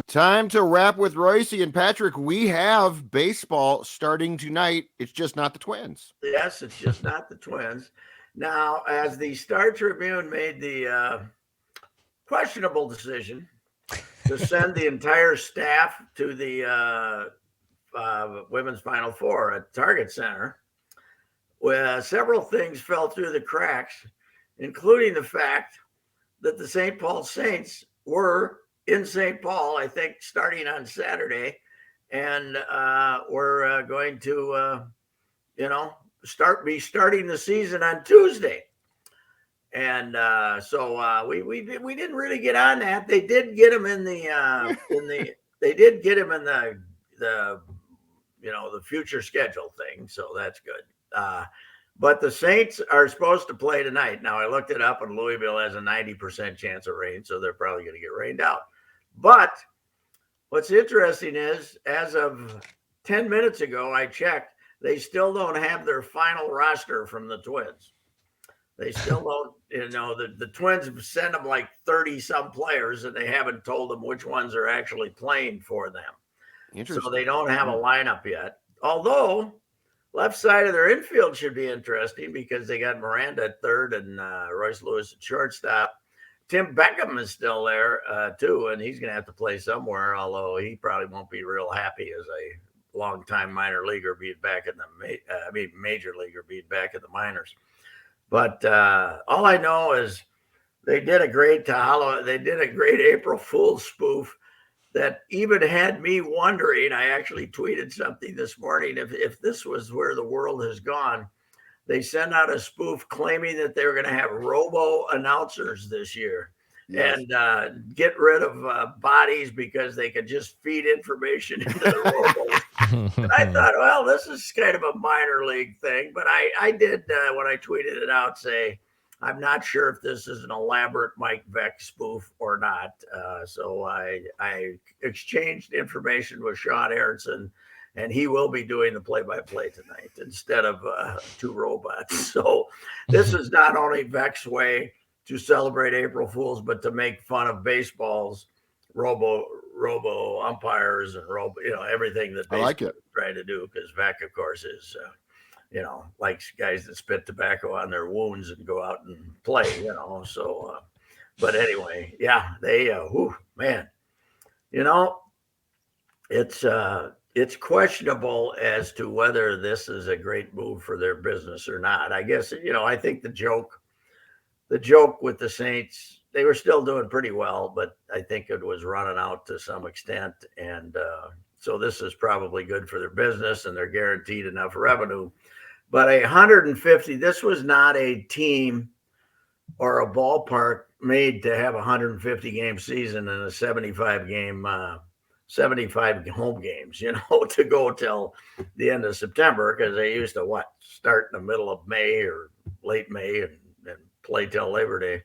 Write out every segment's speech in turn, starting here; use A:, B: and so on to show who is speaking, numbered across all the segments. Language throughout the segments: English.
A: Time to wrap with Reusse and Patrick. We have baseball starting tonight. It's just not the Twins.
B: Yes, it's just not the Twins. Now, as the Star Tribune made the questionable decision to send the entire staff to the women's Final Four at Target Center, where several things fell through the cracks, including the fact that the St. Paul Saints were in St. Paul, I think, starting on Saturday, and we're going to, be starting the season on Tuesday. And so we didn't really get on that. They did get him in the they did get him in the the future schedule thing, so that's good. But the Saints are supposed to play tonight. Now I looked it up, and Louisville has a 90% chance of rain, so they're probably going to get rained out. But what's interesting is, as of 10 minutes ago, I checked, they still don't have their final roster from the Twins. They still don't, the Twins have sent them like 30 some players, and they haven't told them which ones are actually playing for them. So they don't have a lineup yet. Although left side of their infield should be interesting because they got Miranda at third and Royce Lewis at shortstop. Tim Beckham is still there too, and he's going to have to play somewhere, although he probably won't be real happy as a longtime minor leaguer being back in the major leaguer being back in the minors. But all I know is they did a great April Fool's spoof that even had me wondering. I actually tweeted something this morning. If this was where the world has gone, they sent out a spoof claiming that they were going to have robo announcers this year. Yes. And get rid of bodies because they could just feed information into the robo. And I thought, well, this is kind of a minor league thing. But I did, when I tweeted it out, say, I'm not sure if this is an elaborate Mike Veck spoof or not. So I exchanged information with Sean Aronson, and he will be doing the play-by-play tonight instead of two robots. So this is not only Veck's way to celebrate April Fools, but to make fun of baseball's robo umpires and everything that baseball is trying to do. Because Veck, of course, is likes guys that spit tobacco on their wounds and go out and play. So. But anyway, yeah, they. Man, it's questionable as to whether this is a great move for their business or not. I guess I think the joke with the Saints, they were still doing pretty well, but I think it was running out to some extent. And so this is probably good for their business, and they're guaranteed enough revenue. But 150, this was not a team or a ballpark made to have a 150 game season and a 75 home games, to go till the end of September, because they used to start in the middle of May or late May and play till Labor Day,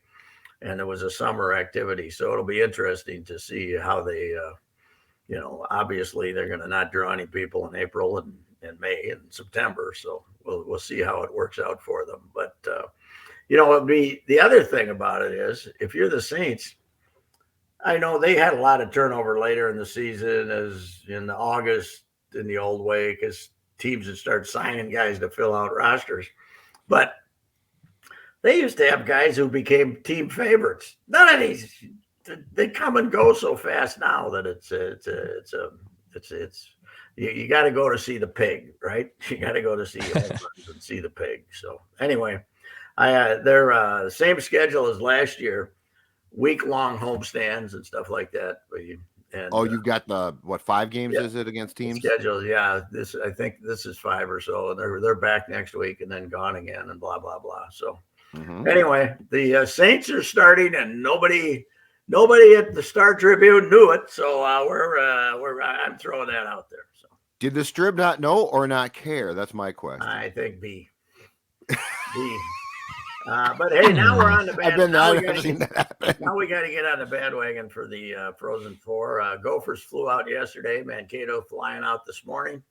B: and it was a summer activity. So it'll be interesting to see how they, obviously they're going to not draw any people in April and May and September. So we'll see how it works out for them. But it'd be, the other thing about it is, if you're the Saints, I know they had a lot of turnover later in the season, as in August in the old way, because teams would start signing guys to fill out rosters. But they used to have guys who became team favorites. None of these, they come and go so fast now that you got to go to see the pig, right? You got to go to see and see the pig. So anyway, their same schedule as last year, week-long homestands and stuff like that.
A: You've got the 5 games? Is it against teams?
B: Schedule, yeah. I think this is 5 or so, and they're back next week and then gone again and blah blah blah. So anyway, the Saints are starting, and nobody at the Star Tribune knew it. So I'm throwing that out there. So
A: did the Strib not know or not care? That's my question.
B: I think B. But hey, now we're on the bandwagon. Now we got to get on the bandwagon for the Frozen Four. Gophers flew out yesterday. Mankato flying out this morning.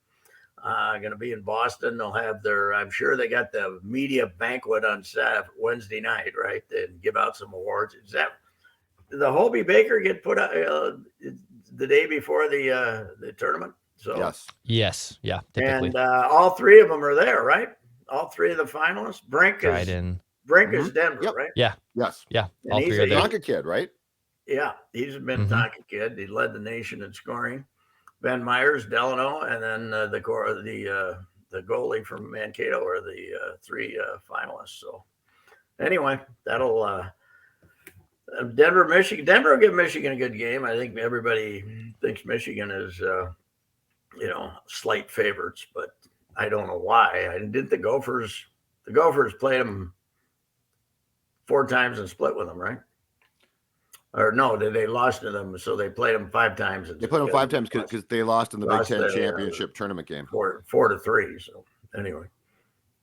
B: Going to be in Boston. They'll have I'm sure they got the media banquet on Wednesday night, right? And give out some awards. Is that the Hobie Baker get put out? the day before the tournament. So
A: yes,
C: yeah, typically.
B: And all three of them are there, right? All three of the finalists. Brink is Denver, right?
C: Yeah,
A: yes,
C: yeah.
B: And
C: All
B: he's
C: three are there.
A: Tonka kid, right?
B: Yeah, he's been Tonka kid. He led the nation in scoring. Ben Myers, Delano, and then the goalie from Mankato are the three finalists. So anyway, that'll Denver, Michigan. Denver will give Michigan a good game. I think everybody thinks Michigan is slight favorites, but I don't know why. I didn't the Gophers played them 4 times and split with them, right? Or no, they lost to them, so they played them 5 times.
A: They played them 5 times because they lost in the Big Ten championship tournament game,
B: 4-3. So anyway,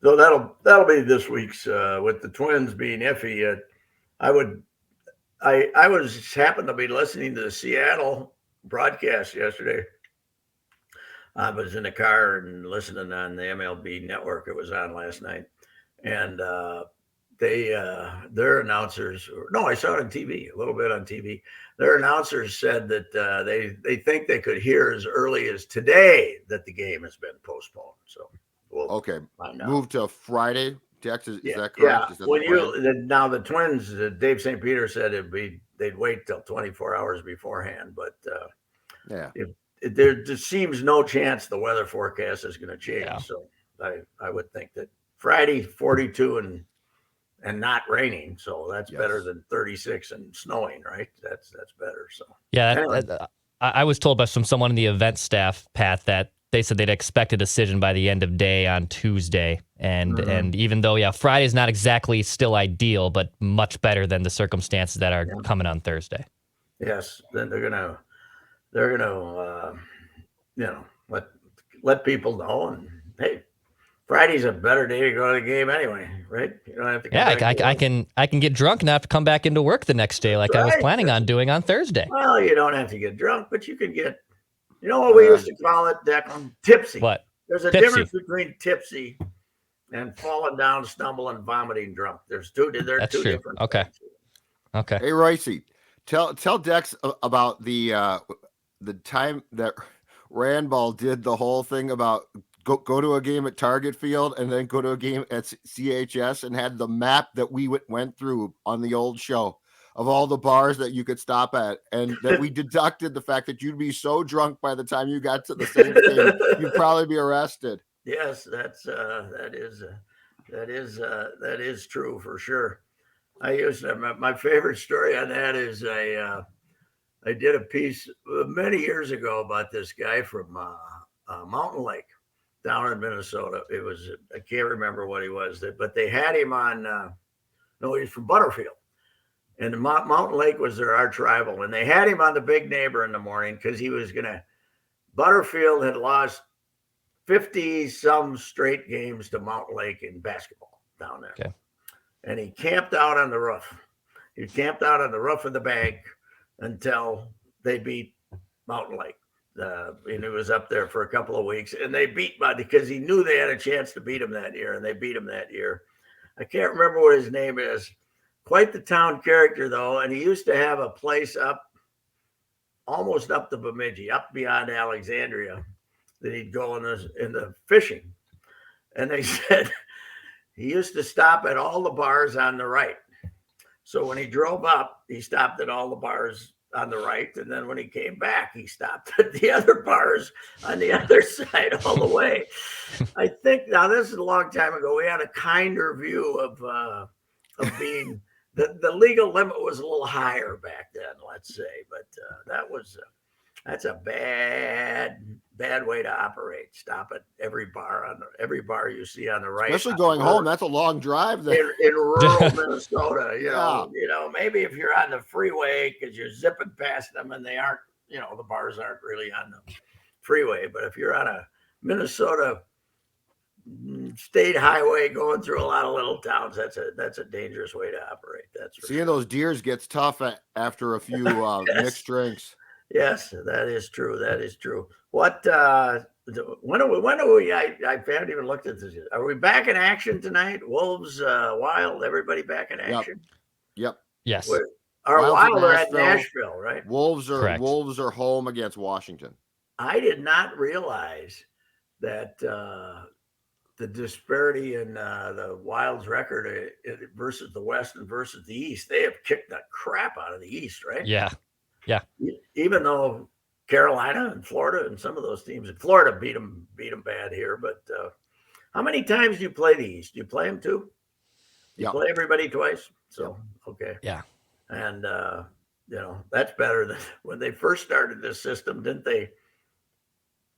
B: so that'll be this week's with the Twins being iffy. I was happened to be listening to the Seattle broadcast yesterday. I was in the car and listening on the MLB network. It was on last night, and their announcers. No, I saw it on TV, a little bit on TV. Their announcers said that they think they could hear as early as today that the game has been postponed. So we'll
A: move to Friday. Dex, is that correct?
B: Yeah.
A: Is that
B: Now the Twins, Dave St. Peter said they'd wait till 24 hours beforehand, but there just seems no chance the weather forecast is going to change. Yeah. So I would think that Friday 42 and not raining, so that's better than 36 and snowing, right? That's better. So
C: anyway. I was told by someone in the event staff, Pat, that they said they'd expect a decision by the end of day on Tuesday, and even though Friday's not exactly still ideal, but much better than the circumstances that are coming on Thursday.
B: Yes, then they're gonna let people know, and hey, Friday's a better day to go to the game anyway, right? You don't have to.
C: I can get drunk and not have to come back into work the next day like I was planning on doing on Thursday.
B: Well, you don't have to get drunk, but you can get. You know what we used to call it, Declan? Tipsy.
C: What?
B: There's a difference between tipsy and falling down, stumbling, vomiting drunk. There's two. That's two different.
C: Okay.
B: Things.
C: Okay.
A: Hey, Reusse, tell Dex about the time that Randball did the whole thing about go to a game at Target Field and then go to a game at CHS and had the map that we went through on the old show of all the bars that you could stop at, and that we deducted the fact that you'd be so drunk by the time you got to the same game, you'd probably be arrested.
B: Yes, that is true for sure. I used to, my favorite story on that is I did a piece many years ago about this guy from Mountain Lake down in Minnesota. It was, I can't remember what he was, but they had him on, no, he's from Butterfield. And Mountain Lake was their arch rival. And they had him on the Big Neighbor in the morning because he was Butterfield had lost 50-some straight games to Mountain Lake in basketball down there.
C: Okay.
B: And he camped out on the roof. He camped out on the roof of the bank until they beat Mountain Lake. And he was up there for a couple of weeks. And they beat because he knew they had a chance to beat him that year. And they beat him that year. I can't remember what his name is. Quite the town character, though. And he used to have a place almost up to Bemidji, up beyond Alexandria, that he'd go in the fishing. And they said he used to stop at all the bars on the right. So when he drove up, he stopped at all the bars on the right. And then when he came back, he stopped at the other bars on the other side all the way. I think, now this is a long time ago, we had a kinder view of being, the legal limit was a little higher back then, let's say. But that's a bad way to operate. Stop at every bar you see on the right.
A: Especially going home. That's a long drive there.
B: In rural Minnesota, you know, maybe if you're on the freeway because you're zipping past them and they aren't, the bars aren't really on the freeway. But if you're on a Minnesota state highway going through a lot of little towns, that's a dangerous way to operate. That's for
A: seeing those deers gets tough after a few mixed drinks.
B: Yes, that is true. That is true. What? When are we? I haven't even looked at this yet. Are we back in action tonight? Wolves, Wild, everybody back in action?
A: Yep.
C: Yes.
B: Our
A: Wild
B: Wild are at Nashville, right?
A: Wolves
C: Correct.
A: are home against Washington.
B: I did not realize that the disparity in the Wild's record versus the West and versus the East. They have kicked the crap out of the East, right?
C: Yeah. Yeah.
B: Even though Carolina and Florida and some of those teams, and Florida beat them bad here. But how many times do you play the East? Do you play them too? You play everybody twice. So, okay.
C: Yeah.
B: And, that's better than when they first started this system. Didn't they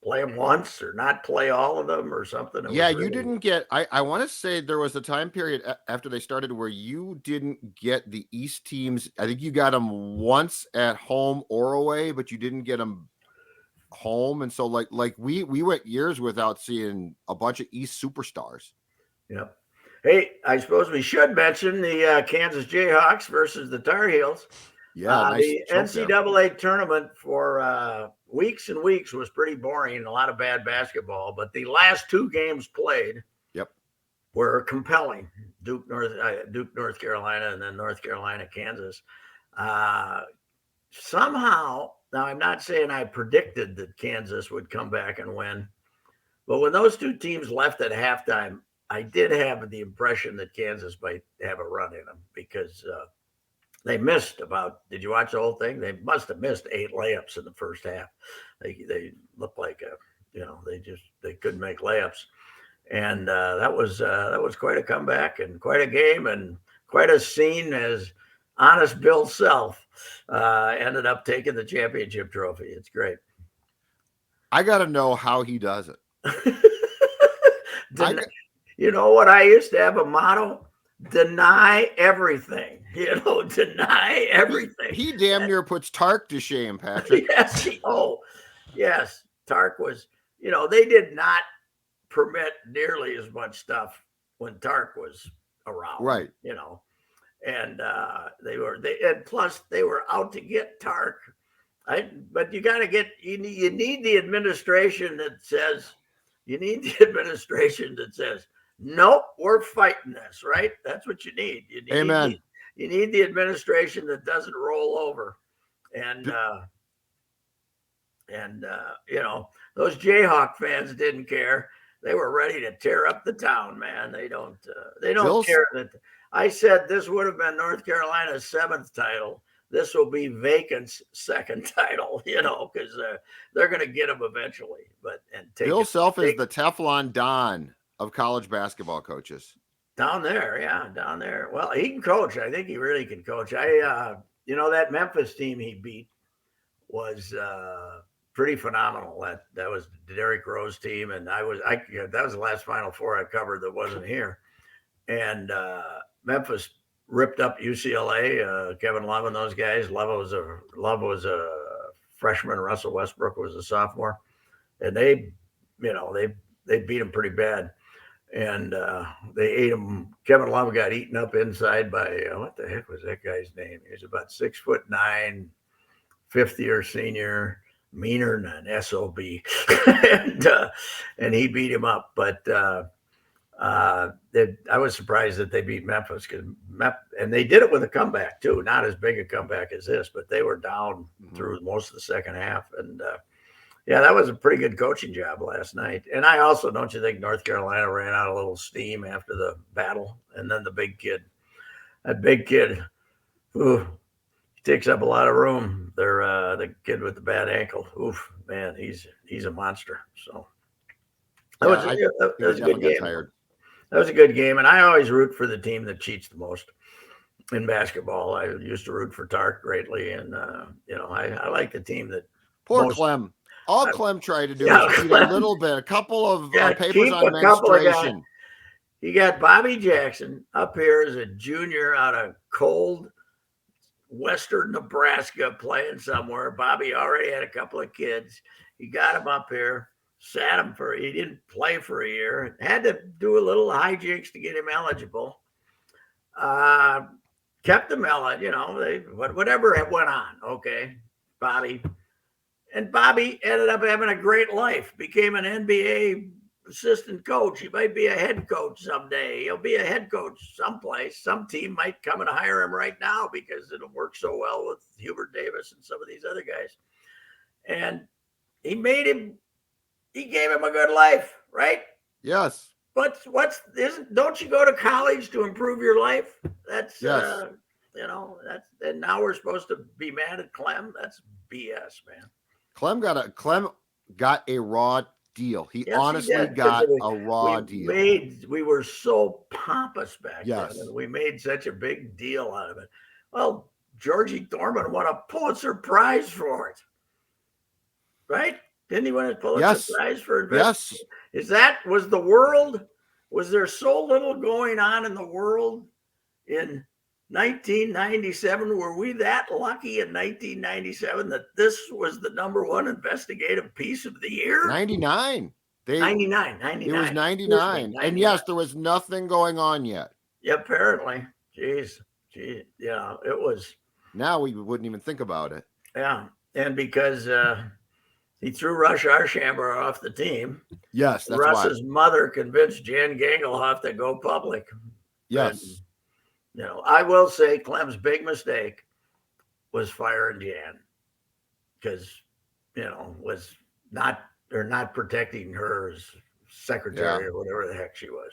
B: play them once or not play all of them or something?
A: Yeah, you didn't get, I want to say there was a time period after they started where you didn't get the East teams. I think you got them once at home or away, but you didn't get them home. And so like we went years without seeing a bunch of East superstars.
B: Yep. Hey, I suppose we should mention the Kansas Jayhawks versus the Tar Heels.
A: Yeah, nice
B: the NCAA tournament for weeks and weeks was pretty boring, a lot of bad basketball, but the last two games played were compelling. Duke, North Carolina, and then North Carolina, Kansas. Somehow, now I'm not saying I predicted that Kansas would come back and win, but when those two teams left at halftime, I did have the impression that Kansas might have a run in them because they missed about. Did you watch the whole thing? They must have missed 8 layups in the first half. They looked like they couldn't make layups, and that was quite a comeback and quite a game and quite a scene as honest Bill Self ended up taking the championship trophy. It's great.
A: I got to know how he does it.
B: You know what? I used to have a motto: deny everything. Deny everything.
A: He damn near puts Tark to shame, Patrick.
B: Yes. Yes. Tark was, they did not permit nearly as much stuff when Tark was around.
A: Right.
B: And and plus they were out to get Tark. But you got to you need the administration that says, nope, we're fighting this, right? That's what you need.
A: Amen.
B: You need the administration that doesn't roll over. And those Jayhawk fans didn't care. They were ready to tear up the town, man. They don't care that. I said this would have been North Carolina's 7th title. This will be Vacant's 2nd title, because they're going to get them eventually.
A: Bill Self is the Teflon Don of college basketball coaches.
B: Down there. Well, he can coach. I think he really can coach. That Memphis team he beat was pretty phenomenal. That was Derrick Rose team, and that was the last Final Four I covered that wasn't here. And Memphis ripped up UCLA. Kevin Love and those guys. Love was a freshman. Russell Westbrook was a sophomore, and they beat them pretty bad. And they ate him. Kevin Love got eaten up inside by what the heck was that guy's name? He was about 6'9", 5th-year senior, meaner than an SOB, and he beat him up. But I was surprised that they beat Memphis and they did it with a comeback too. Not as big a comeback as this, but they were down through most of the second half. And that was a pretty good coaching job last night. And I also, don't you think North Carolina ran out a little steam after the battle? And then that big kid, he takes up a lot of room. They're the kid with the bad ankle. Oof, man, he's a monster. So that was a good game. That was a good game. And I always root for the team that cheats the most in basketball. I used to root for Tark greatly. And, I like the team that.
A: Poor Clem. All Clem tried to do is cheat a little bit, a couple of papers on menstruation.
B: You got Bobby Jackson up here as a junior out of cold western Nebraska playing somewhere. Bobby already had a couple of kids. He got him up here, sat him he didn't play for a year, had to do a little hijinks to get him eligible. Kept him whatever went on. Okay, Bobby. And Bobby ended up having a great life, became an NBA assistant coach. He might be a head coach someday. He'll be a head coach someplace. Some team might come and hire him right now because it'll work so well with Hubert Davis and some of these other guys. And he gave him a good life, right?
A: Yes.
B: But don't you go to college to improve your life? That's
A: Yes.
B: and now we're supposed to be mad at Clem. That's BS, man.
A: Clem got a raw deal. He honestly got a raw deal.
B: We were so pompous back then, and we made such a big deal out of it. Well, Georgie Thorman won a Pulitzer Prize for it, right? Didn't he win a Pulitzer Prize for investing?
A: Yes.
B: Was there so little going on in the world in 1997? Were we that lucky in 1997 that this was the #1 investigative piece of the year?
A: 99.
B: 99.
A: It was 99. And yes, there was nothing going on yet.
B: Yeah, apparently. Jeez. Yeah, it was.
A: Now we wouldn't even think about it.
B: Yeah. And because he threw Rush Arshamber off the team.
A: Yes, that's
B: Russ's mother convinced Jan Gangelhoff to go public.
A: Yes.
B: And, I will say Clem's big mistake was firing Jan because, was not protecting her as secretary or whatever the heck she was.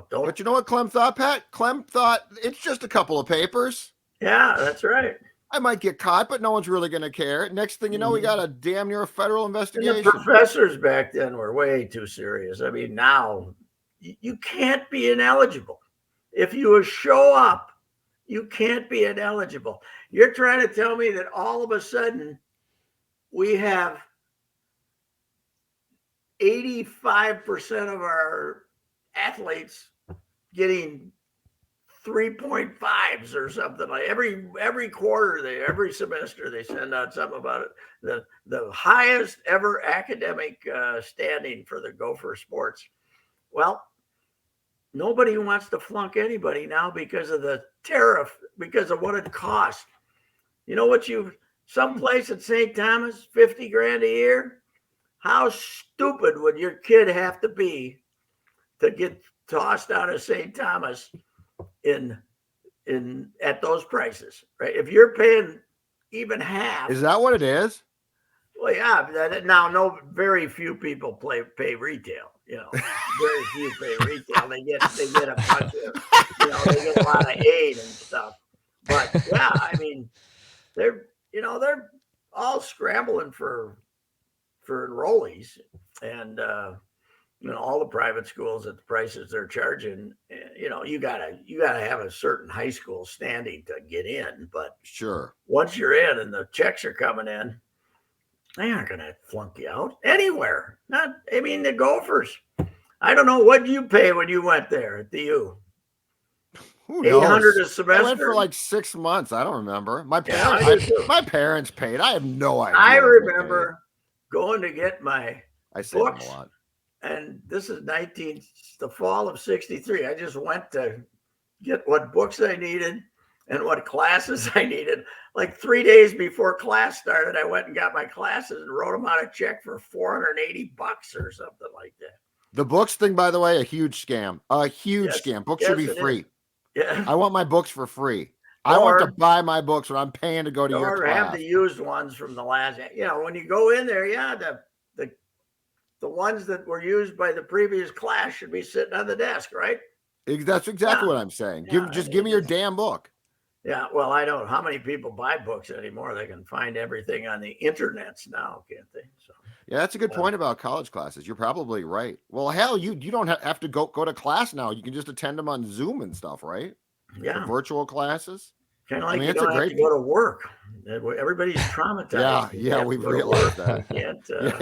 A: But you know what Clem thought, Pat? Clem thought it's just a couple of papers.
B: Yeah, that's right.
A: I might get caught, but no one's really going to care. Next thing you know, we got a damn near a federal investigation.
B: And the professors back then were way too serious. I mean, now you can't be ineligible. If you show up, you can't be ineligible. You're trying to tell me that all of a sudden we have 85% of our athletes getting 3.5s or something like every quarter, every semester they send out something about it. The highest ever academic standing for the Gopher sports. Well, nobody wants to flunk anybody now because of the tariff, because of what it costs. You know what someplace at St. Thomas, $50,000 a year? How stupid would your kid have to be to get tossed out of St. Thomas at those prices, right? If you're paying even half.
A: Is that what it is?
B: Well, yeah. Now, very few people pay retail. Very few pay retail. They get a bunch of, they get a lot of aid and stuff. But yeah, I mean, they're all scrambling for enrollees, and all the private schools at the prices they're charging. You gotta have a certain high school standing to get in. But
A: sure,
B: once you're in and the checks are coming in, they aren't going to flunk you out anywhere. The Gophers. I don't know what you pay when you went there at the U.
A: Who knows?
B: $800 a semester.
A: I went for like 6 months. I don't remember. My parents paid. I have no idea.
B: I remember going to get my
A: I saved
B: books,
A: a lot.
B: and this is the fall of '63. I just went to get what books I needed and what classes I needed. Like 3 days before class started, I went and got my classes and wrote them out a check for $480 or something like that.
A: The books thing, by the way, a huge scam. A huge scam. Books should be free.
B: Yeah.
A: I want my books for free. I want to buy my books when I'm paying to go to your class.
B: Or have the used ones from the last. When you go in there, the ones that were used by the previous class should be sitting on the desk, right?
A: That's exactly what I'm saying. Give me your damn book.
B: Yeah, well, I don't know how many people buy books anymore. They can find everything on the internets now, can't they? So
A: yeah, that's a good point about college classes. You're probably right. Well, hell, you don't have to go to class now. You can just attend them on Zoom and stuff, right?
B: Yeah,
A: the virtual classes.
B: Kind of like you don't have to go to work. Everybody's traumatized.
A: Yeah, we've realized that.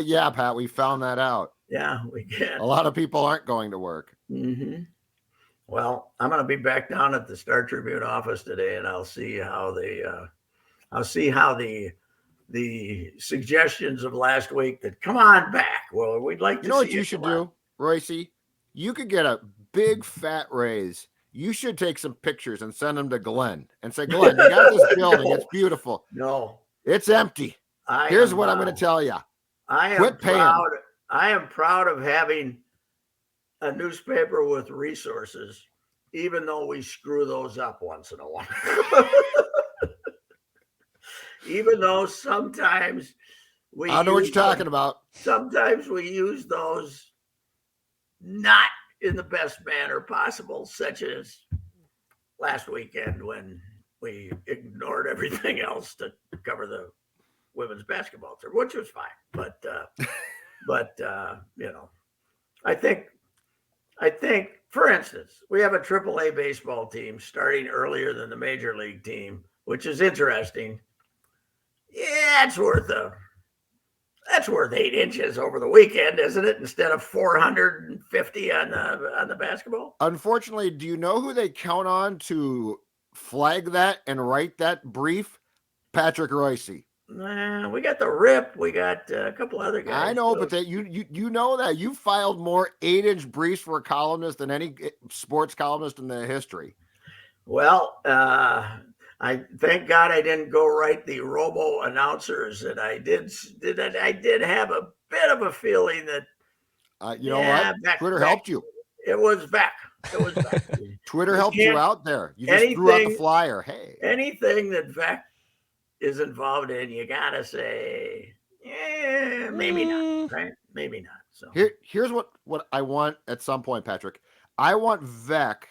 A: Yeah, Pat, we found that out.
B: Yeah, we can.
A: A lot of people aren't going to work.
B: Mm-hmm. Well, I'm going to be back down at the Star Tribune office today, and I'll see how the suggestions of last week that come on back. Well, we'd like to.
A: You know what you should do, Reusse? You could get a big fat raise. You should take some pictures and send them to Glenn and say, Glenn, you got this building. It's beautiful.
B: No,
A: it's empty. Here's what I'm going to tell you.
B: I am proud of having a newspaper with resources, even though we screw those up once in a while. Even though sometimes
A: I know what you're talking about.
B: Sometimes we use those not in the best manner possible, such as last weekend when we ignored everything else to cover the women's basketball tour, which was fine. But I think, for instance, we have a AAA baseball team starting earlier than the major league team, which is interesting. Yeah, that's worth 8 inches over the weekend, isn't it? Instead of 450 on the basketball.
A: Unfortunately, do you know who they count on to flag that and write that brief? Patrick Reusse.
B: We got the Rip. We got a couple other guys.
A: I know, but you know that you filed more 8-inch briefs for a columnist than any sports columnist in the history.
B: Well, I thank God I didn't go write the robo announcers, and I did have a bit of a feeling that
A: you know what? Twitter helped you.
B: It was back.
A: Twitter helped you out there. You just threw out the flyer. Hey,
B: anything that Vec is involved in, you gotta say, maybe not, right? Maybe not. So
A: here's what I want at some point, Patrick. I want Vec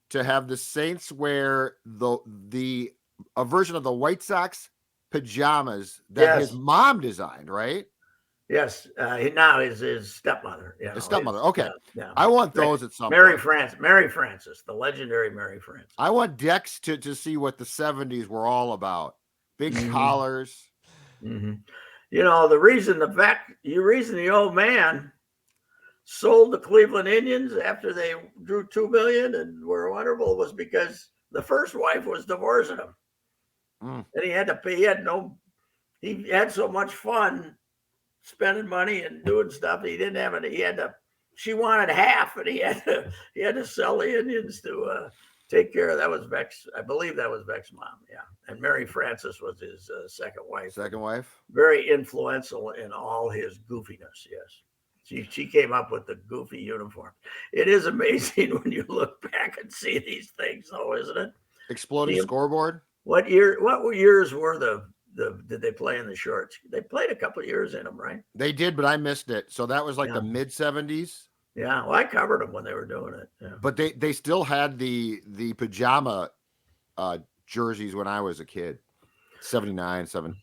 A: to have the Saints wear a version of the White Sox pajamas that his mom designed, right?
B: Yes. Now is his stepmother.
A: His stepmother. Okay.
B: Yeah.
A: I want those at some
B: Mary
A: point.
B: Mary Frances, the legendary Mary Frances.
A: I want Dex to see what the 70s were all about. Big collars.
B: Mm-hmm. The reason the old man sold the Cleveland Indians after they drew $2 million and were wonderful was because the first wife was divorcing him. And he had to pay. He had so much fun spending money and doing stuff. He didn't have it. She wanted half, and he had to sell the Indians to take care of. That was Vec's. I believe that was Vec's mom. Yeah. And Mary Frances was his second wife. Very influential in all his goofiness. Yes. She came up with the goofy uniform. It is amazing when you look back and see these things, though, isn't it?
A: Exploding scoreboard.
B: What years were did they play in the shorts? They played a couple of years in them, right?
A: They did, but I missed it. So that was like the mid 70s.
B: Yeah, well, I covered them when they were doing it. Yeah.
A: But they still had the pajama jerseys when I was a kid. 79, 7.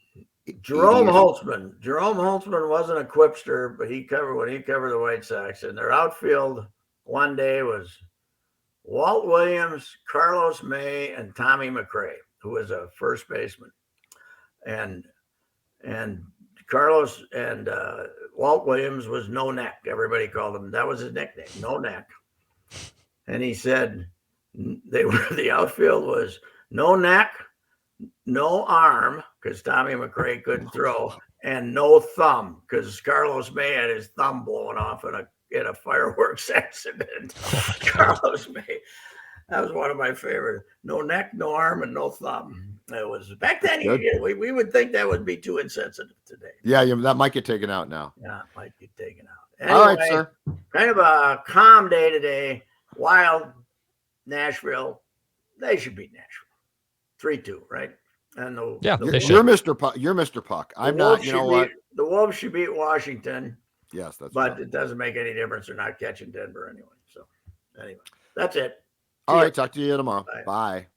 B: Jerome Holtzman wasn't a quipster, but he covered the White Sox, and their outfield one day was Walt Williams, Carlos May, and Tommy McRae, who was a first baseman. And Carlos and Walt Williams was No Neck. Everybody called him. That was his nickname, No Neck. And he said the outfield was No Neck, No Arm, because Tommy McRae couldn't throw, and No Thumb, because Carlos May had his thumb blown off in a fireworks accident. Carlos May. That was one of my favorite. No neck, no arm, and no thumb. It was back then. We would think that would be too insensitive today.
A: Yeah, that might get taken out now.
B: Yeah, it might get taken out. Anyway,
A: all right, sir.
B: Kind of a calm day today. Wild Nashville. They should beat Nashville. 3-2, right? And
A: you're Mr. Puck. You're Mr. Puck. I'm not. You know what?
B: The Wolves should beat Washington.
A: Yes, that's.
B: But it doesn't make any difference. They're not catching Denver anyway. So anyway, that's it.
A: All right. Talk to you tomorrow.
B: Bye.
A: Bye.